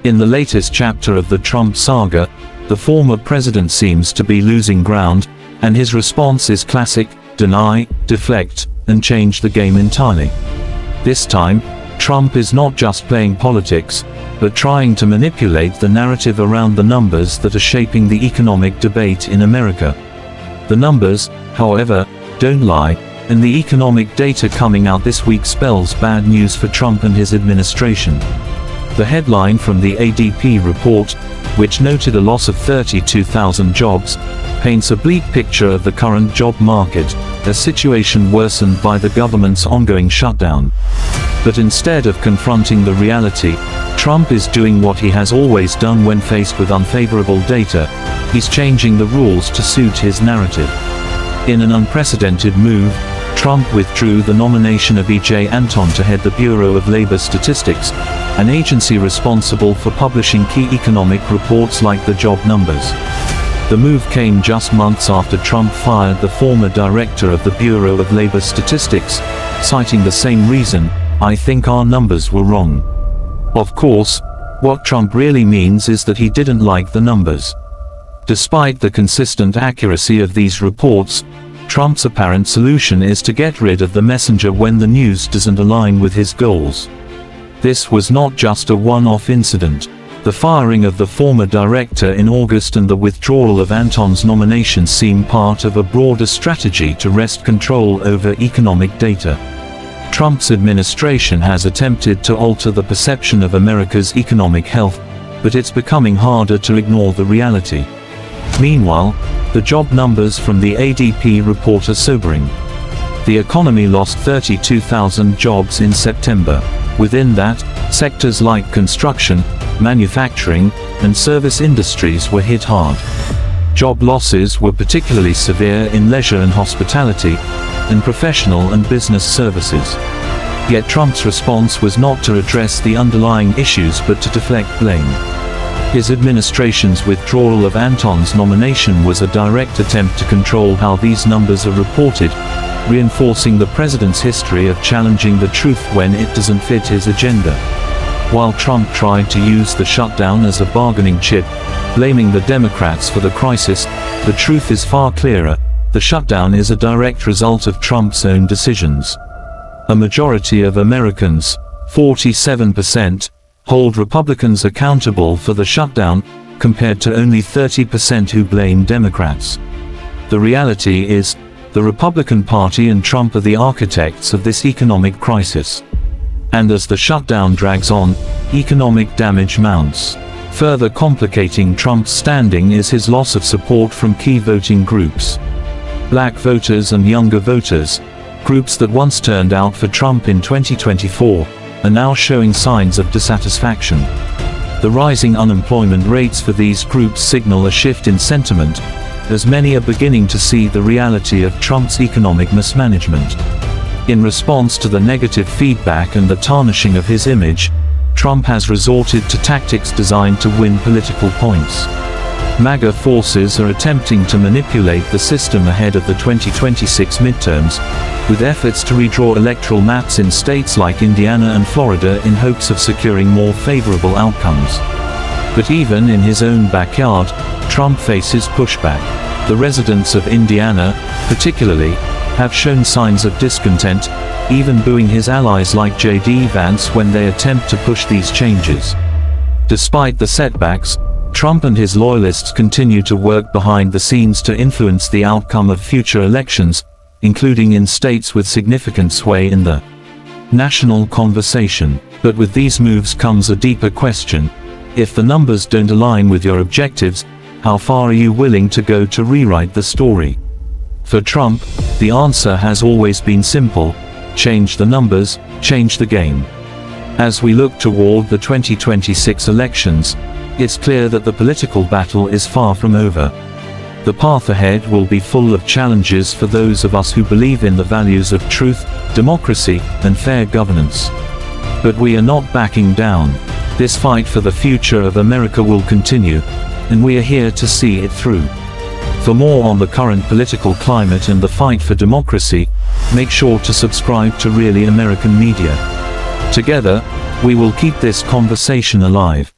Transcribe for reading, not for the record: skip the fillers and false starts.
In the latest chapter of the Trump saga, the former president seems to be losing ground, and his response is classic: deny, deflect, and change the game entirely. This time, Trump is not just playing politics, but trying to manipulate the narrative around the numbers that are shaping the economic debate in America. The numbers, however, don't lie, and the economic data coming out this week spells bad news for Trump and his administration. The headline from the ADP report, which noted a loss of 32,000 jobs, paints a bleak picture of the current job market, a situation worsened by the government's ongoing shutdown. But instead of confronting the reality, Trump is doing what he has always done when faced with unfavorable data: he's changing the rules to suit his narrative. In an unprecedented move, Trump withdrew the nomination of E.J. Anton to head the Bureau of Labor Statistics, an agency responsible for publishing key economic reports like the job numbers. The move came just months after Trump fired the former director of the Bureau of Labor Statistics, citing the same reason: "I think our numbers were wrong." Of course, what Trump really means is that he didn't like the numbers. Despite the consistent accuracy of these reports, Trump's apparent solution is to get rid of the messenger when the news doesn't align with his goals. This was not just a one-off incident. The firing of the former director in August and the withdrawal of Anton's nomination seem part of a broader strategy to wrest control over economic data. Trump's administration has attempted to alter the perception of America's economic health, but it's becoming harder to ignore the reality. Meanwhile, the job numbers from the ADP report are sobering. The economy lost 32,000 jobs in September. Within that, sectors like construction, manufacturing, and service industries were hit hard. Job losses were particularly severe in leisure and hospitality, and professional and business services. Yet Trump's response was not to address the underlying issues but to deflect blame. His administration's withdrawal of Anton's nomination was a direct attempt to control how these numbers are reported, reinforcing the president's history of challenging the truth when it doesn't fit his agenda. While Trump tried to use the shutdown as a bargaining chip, blaming the Democrats for the crisis, the truth is far clearer: the shutdown is a direct result of Trump's own decisions. A majority of Americans, 47%, hold Republicans accountable for the shutdown, compared to only 30% who blame Democrats. The reality is, the Republican Party and Trump are the architects of this economic crisis. And as the shutdown drags on, economic damage mounts. Further complicating Trump's standing is his loss of support from key voting groups. Black voters and younger voters, groups that once turned out for Trump in 2024, are now showing signs of dissatisfaction. The rising unemployment rates for these groups signal a shift in sentiment, as many are beginning to see the reality of Trump's economic mismanagement. In response to the negative feedback and the tarnishing of his image, Trump has resorted to tactics designed to win political points. MAGA forces are attempting to manipulate the system ahead of the 2026 midterms, with efforts to redraw electoral maps in states like Indiana and Florida in hopes of securing more favorable outcomes. But even in his own backyard, Trump faces pushback. The residents of Indiana, particularly, have shown signs of discontent, even booing his allies like J.D. Vance when they attempt to push these changes. Despite the setbacks, Trump and his loyalists continue to work behind the scenes to influence the outcome of future elections, including in states with significant sway in the national conversation. But with these moves comes a deeper question: if the numbers don't align with your objectives, how far are you willing to go to rewrite the story? For Trump, the answer has always been simple: change the numbers, change the game. As we look toward the 2026 elections, it's clear that the political battle is far from over. The path ahead will be full of challenges for those of us who believe in the values of truth, democracy, and fair governance. But we are not backing down. This fight for the future of America will continue, and we are here to see it through. For more on the current political climate and the fight for democracy, make sure to subscribe to Really American Media. Together, we will keep this conversation alive.